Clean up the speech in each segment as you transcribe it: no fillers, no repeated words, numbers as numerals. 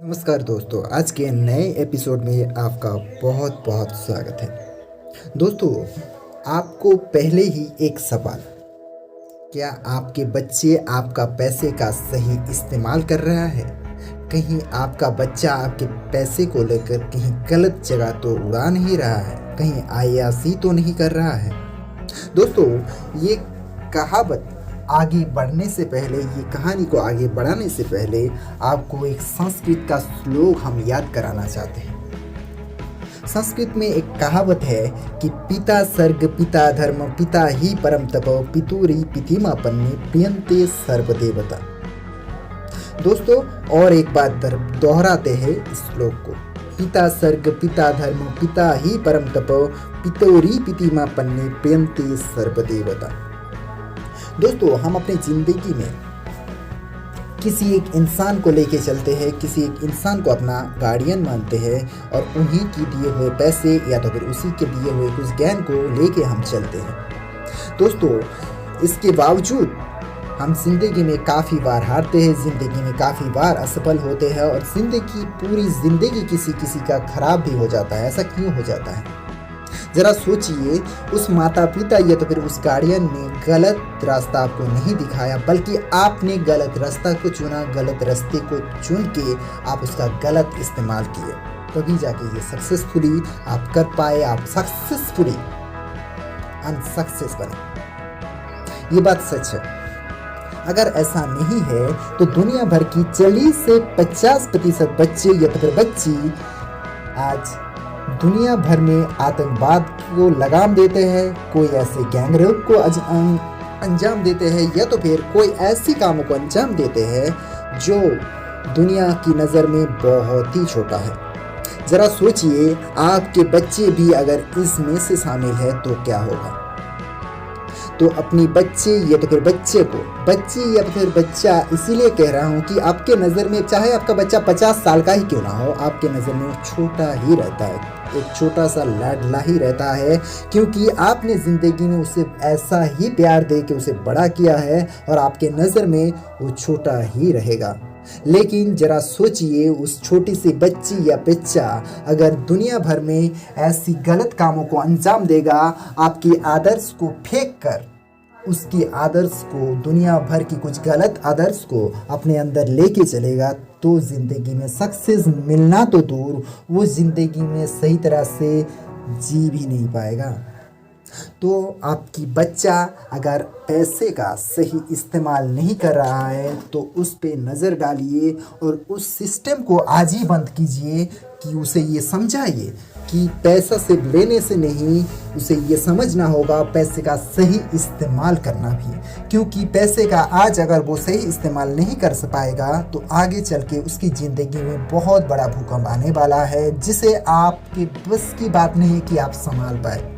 नमस्कार दोस्तों, आज के नए एपिसोड में आपका बहुत बहुत स्वागत है। दोस्तों, आपको पहले ही एक सवाल, क्या आपके बच्चे आपका पैसे का सही इस्तेमाल कर रहा है? कहीं आपका बच्चा आपके पैसे को लेकर कहीं गलत जगह तो उड़ा नहीं रहा है, कहीं अय्याशी तो नहीं कर रहा है? दोस्तों, ये कहावत आगे बढ़ने से पहले, ये कहानी को आगे बढ़ाने से पहले आपको एक संस्कृत का श्लोक हम याद कराना चाहते हैं। संस्कृत में एक कहावत है कि पिता सर्ग पिता धर्म पिता ही परम तप पितुरी पितिमापन्ने प्रियंते सर्वदेवता। दोस्तों, और एक बात दोहराते हैं इस श्लोक को, पिता सर्ग पिता धर्म पिता ही परम तप पितुरी पितिमापन्ने प्रियंते सर्वदेवता। दोस्तों, हम अपनी ज़िंदगी में किसी एक इंसान को लेके चलते हैं, किसी एक इंसान को अपना गार्डियन मानते हैं और उन्हीं की दिए हुए पैसे या तो फिर उसी के दिए हुए कुछ ज्ञान को लेके हम चलते हैं। दोस्तों, इसके बावजूद हम जिंदगी में काफ़ी बार हारते हैं, ज़िंदगी में काफ़ी बार असफल होते हैं और पूरी ज़िंदगी किसी किसी का खराब भी हो जाता है। ऐसा क्यों हो जाता है? ज़रा सोचिए, उस माता पिता या तो फिर उस गार्डियन ने गलत रास्ता आपको नहीं दिखाया, बल्कि आपने गलत रास्ता को चुना, गलत रास्ते को चुन के आप उसका गलत इस्तेमाल किए, तभी जाके ये सक्सेसफुली आप कर पाए, आप सक्सेसफुली अनसक्सेस बने। ये बात सच है। अगर ऐसा नहीं है तो दुनिया भर की 40 से 50% बच्चे या फिर बच्ची आज दुनिया भर में आतंकवाद को लगाम देते हैं, कोई ऐसे गैंगरेप को अंजाम देते हैं या तो फिर कोई ऐसी कामों को अंजाम देते हैं जो दुनिया की नज़र में बहुत ही छोटा है। ज़रा सोचिए, आपके बच्चे भी अगर इसमें से शामिल है तो क्या होगा? तो अपनी बच्चे या तो फिर बच्चे या फिर बच्चा इसीलिए कह रहा हूँ कि आपके नज़र में चाहे आपका बच्चा 50 साल का ही क्यों ना हो, आपके नज़र में वो छोटा ही रहता है, एक छोटा सा लाडला ही रहता है, क्योंकि आपने ज़िंदगी में उसे ऐसा ही प्यार दे के उसे बड़ा किया है और आपके नज़र में वो छोटा ही रहेगा। लेकिन जरा सोचिए, उस छोटी सी बच्ची या बच्चा अगर दुनिया भर में ऐसी गलत कामों को अंजाम देगा, आपके आदर्श को फेंक कर उसके आदर्श को, दुनिया भर की कुछ गलत आदर्श को अपने अंदर लेके चलेगा, तो ज़िंदगी में सक्सेस मिलना तो दूर, वो ज़िंदगी में सही तरह से जी भी नहीं पाएगा। तो आपकी बच्चा अगर पैसे का सही इस्तेमाल नहीं कर रहा है तो उस पे नज़र डालिए और उस सिस्टम को आज ही बंद कीजिए कि उसे ये समझाइए कि पैसा सिर्फ लेने से नहीं, उसे ये समझना होगा पैसे का सही इस्तेमाल करना भी, क्योंकि पैसे का आज अगर वो सही इस्तेमाल नहीं कर पाएगा तो आगे चल के उसकी ज़िंदगी में बहुत बड़ा भूकंप आने वाला है, जिसे आपके बस की बात नहीं कि आप संभाल पाए।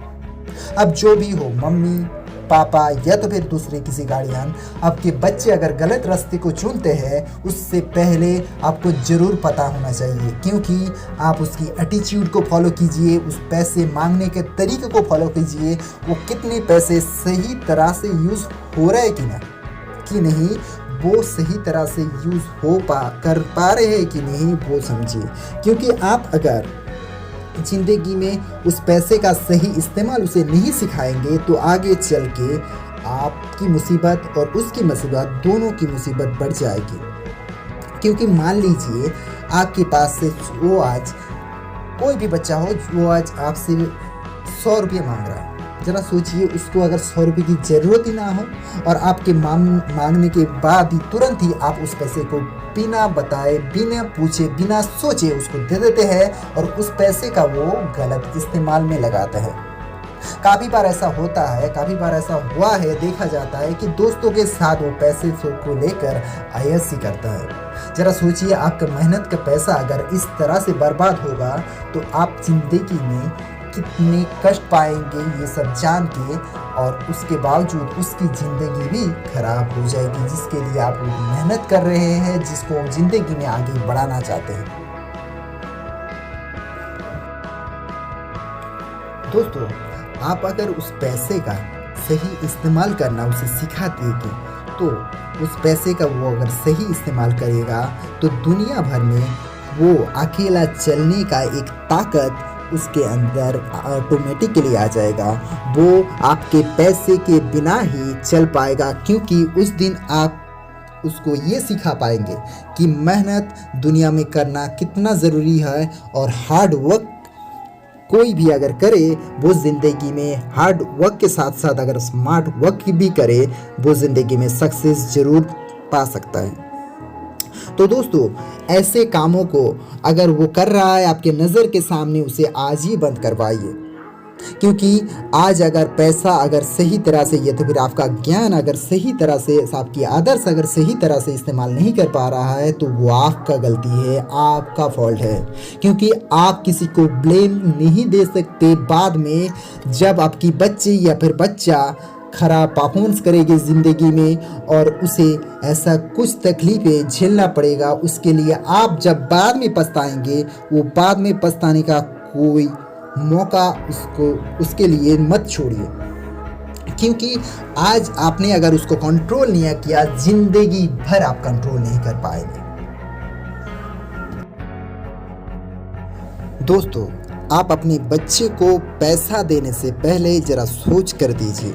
अब जो भी हो, मम्मी पापा या तो फिर दूसरे किसी गार्डियन, आपके बच्चे अगर गलत रास्ते को चुनते हैं उससे पहले आपको ज़रूर पता होना चाहिए, क्योंकि आप उसकी एटीट्यूड को फॉलो कीजिए, उस पैसे मांगने के तरीके को फॉलो कीजिए, वो कितने पैसे सही तरह से यूज़ हो रहे कि नहीं, वो सही तरह से यूज़ कर पा रहे हैं कि नहीं, वो समझिए। क्योंकि आप अगर ज़िंदगी में उस पैसे का सही इस्तेमाल उसे नहीं सिखाएंगे तो आगे चल के आपकी मुसीबत और उसकी मुसीबत, दोनों की मुसीबत बढ़ जाएगी। क्योंकि मान लीजिए आपके पास से वो आज कोई भी बच्चा हो, वो आज आपसे 100 रुपये मांग रहा है। ज़रा सोचिए, उसको अगर 100 रुपये की ज़रूरत ही ना हो और आपके मांगने के बाद ही तुरंत ही आप उस पैसे को बिना बताए, बिना पूछे, बिना सोचे उसको दे देते हैं और उस पैसे का वो गलत इस्तेमाल में लगाता है। काफ़ी बार ऐसा होता है, काफ़ी बार ऐसा हुआ है, देखा जाता है कि दोस्तों के साथ वो पैसे को लेकर अय्याशी करता है। ज़रा सोचिए, आपका मेहनत का पैसा अगर इस तरह से बर्बाद होगा तो आप ज़िंदगी में कितने कष्ट पाएंगे ये सब जान के, और उसके बावजूद उसकी ज़िंदगी भी खराब हो जाएगी, जिसके लिए आप मेहनत कर रहे हैं, जिसको ज़िंदगी में आगे बढ़ाना चाहते हैं। दोस्तों, आप अगर उस पैसे का सही इस्तेमाल करना उसे सिखा देंगे तो उस पैसे का वो अगर सही इस्तेमाल करेगा तो दुनिया भर में वो अकेला चलने का एक ताकत उसके अंदर ऑटोमेटिकली आ जाएगा। वो आपके पैसे के बिना ही चल पाएगा, क्योंकि उस दिन आप उसको ये सिखा पाएंगे कि मेहनत दुनिया में करना कितना ज़रूरी है, और हार्ड वर्क कोई भी अगर करे वो ज़िंदगी में हार्ड वर्क के साथ साथ अगर स्मार्ट वर्क भी करे वो ज़िंदगी में सक्सेस ज़रूर पा सकता है। तो दोस्तों, ऐसे कामों को अगर वो कर रहा है आपके नज़र के सामने, उसे आज ही बंद करवाइए, क्योंकि आज अगर पैसा अगर सही तरह से, या तो फिर आपका ज्ञान अगर सही तरह से, आपकी आदर्श अगर सही तरह से इस्तेमाल नहीं कर पा रहा है तो वो आपका गलती है, आपका फॉल्ट है। क्योंकि आप किसी को ब्लेम नहीं दे सकते बाद में, जब आपकी बच्ची या फिर बच्चा खराब परफॉर्मेंस करेगी ज़िंदगी में और उसे ऐसा कुछ तकलीफ़ें झेलना पड़ेगा, उसके लिए आप जब बाद में पछताएंगे, वो बाद में पछताने का कोई मौका उसके लिए मत छोड़िए। क्योंकि आज आपने अगर उसको कंट्रोल नहीं किया, ज़िंदगी भर आप कंट्रोल नहीं कर पाएंगे। दोस्तों, आप अपने बच्चे को पैसा देने से पहले ज़रा सोच कर दीजिए,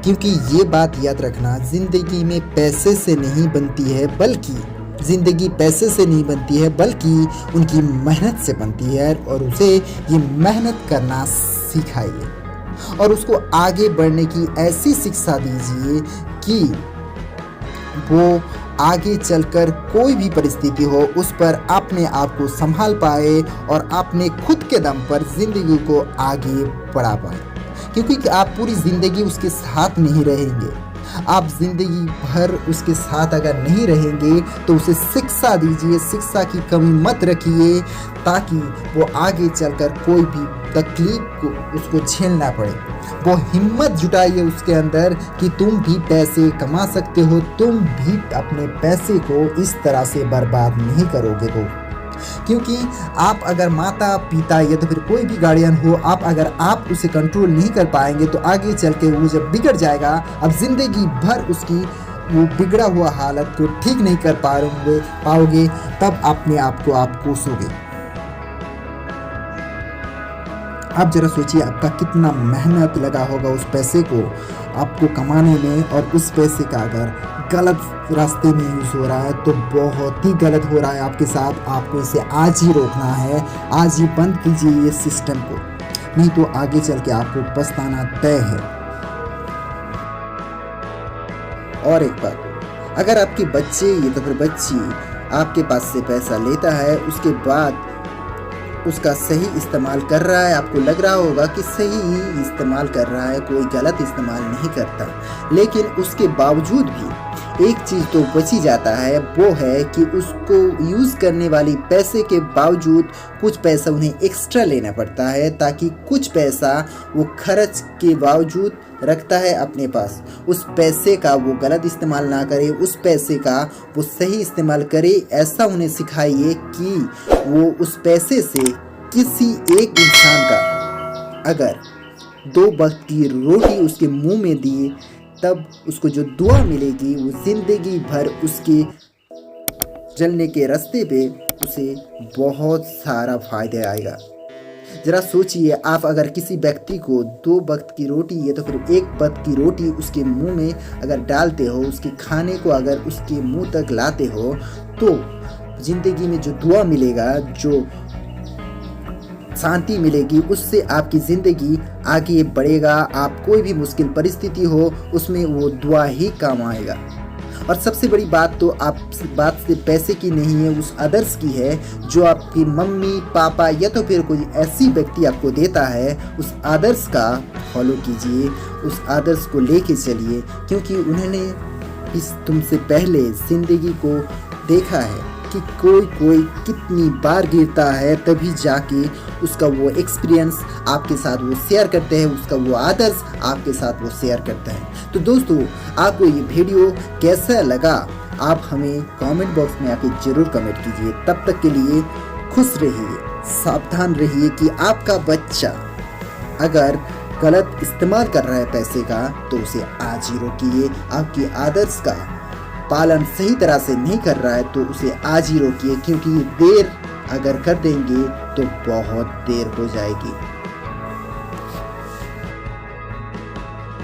क्योंकि ये बात याद रखना, ज़िंदगी में पैसे से नहीं बनती है, बल्कि ज़िंदगी पैसे से नहीं बनती है बल्कि उनकी मेहनत से बनती है। और उसे ये मेहनत करना सिखाइए और उसको आगे बढ़ने की ऐसी शिक्षा दीजिए कि वो आगे चलकर कोई भी परिस्थिति हो उस पर अपने आप को संभाल पाए और अपने खुद के दम पर ज़िंदगी को आगे बढ़ा पाए। क्योंकि आप पूरी ज़िंदगी उसके साथ नहीं रहेंगे, आप ज़िंदगी भर उसके साथ अगर नहीं रहेंगे तो उसे शिक्षा दीजिए, शिक्षा की कमी मत रखिए, ताकि वो आगे चलकर कोई भी तकलीफ को उसको झेलना पड़े। वो हिम्मत जुटाइए उसके अंदर कि तुम भी पैसे कमा सकते हो, तुम भी अपने पैसे को इस तरह से बर्बाद नहीं करोगे। तो क्योंकि आप अगर माता पिता या तो फिर कोई भी गार्डियन हो, आप उसे कंट्रोल नहीं कर पाएंगे तो आगे चल के वो जब बिगड़ जाएगा, अब ज़िंदगी भर उसकी वो बिगड़ा हुआ हालत को ठीक नहीं कर पाओगे, तब अपने आप को आप कोसोगे। आप जरा सोचिए आपका कितना मेहनत लगा होगा उस पैसे को आपको कमाने में, और उस पैसे का अगर गलत रास्ते में यूज़ हो रहा है तो बहुत ही गलत हो रहा है आपके साथ। आपको इसे आज ही रोकना है, आज ही बंद कीजिए ये सिस्टम को, नहीं तो आगे चल के आपको पछताना तय है। और एक बात, अगर आपके बच्चे या तो फिर बच्ची आपके पास से पैसा लेता है, उसके बाद उसका सही इस्तेमाल कर रहा है, आपको लग रहा होगा कि सही ही इस्तेमाल कर रहा है, कोई गलत इस्तेमाल नहीं करता, लेकिन उसके बावजूद भी एक चीज़ तो बची जाता है, वो है कि उसको यूज़ करने वाली पैसे के बावजूद कुछ पैसा उन्हें एक्स्ट्रा लेना पड़ता है, ताकि कुछ पैसा वो खर्च के बावजूद रखता है अपने पास। उस पैसे का वो गलत इस्तेमाल ना करे, उस पैसे का वो सही इस्तेमाल करे। ऐसा उन्हें सिखाइए कि वो उस पैसे से किसी एक इंसान का अगर 2 वक्त की रोटी उसके मुंह में दिए, तब उसको जो दुआ मिलेगी वो ज़िंदगी भर उसके चलने के रास्ते पे उसे बहुत सारा फ़ायदा आएगा। ज़रा सोचिए, आप अगर किसी व्यक्ति को 2 वक्त की रोटी या तो फिर 1 वक्त की रोटी उसके मुंह में अगर डालते हो, उसके खाने को अगर उसके मुंह तक लाते हो, तो ज़िंदगी में जो दुआ मिलेगा, जो शांति मिलेगी, उससे आपकी ज़िंदगी आगे बढ़ेगा। आप कोई भी मुश्किल परिस्थिति हो उसमें वो दुआ ही काम आएगा। और सबसे बड़ी बात तो आप बात से पैसे की नहीं है, उस आदर्श की है जो आपकी मम्मी पापा या तो फिर कोई ऐसी व्यक्ति आपको देता है। उस आदर्श का फॉलो कीजिए, उस आदर्श को लेके चलिए, क्योंकि उन्होंने इस तुमसे पहले ज़िंदगी को देखा है कि कोई कितनी बार गिरता है, तभी जाके उसका वो एक्सपीरियंस आपके साथ वो शेयर करते हैं, उसका वो आदर्श आपके साथ वो शेयर करता है। तो दोस्तों, आपको ये वीडियो कैसा लगा आप हमें कमेंट बॉक्स में आके ज़रूर कमेंट कीजिए। तब तक के लिए खुश रहिए, सावधान रहिए कि आपका बच्चा अगर गलत इस्तेमाल कर रहा है पैसे का तो उसे आज ही रोकिए। आपकी आदर्श का पालन सही तरह से नहीं कर रहा है तो उसे आज ही रोकिए, क्योंकि देर अगर कर देंगे तो बहुत देर हो जाएगी।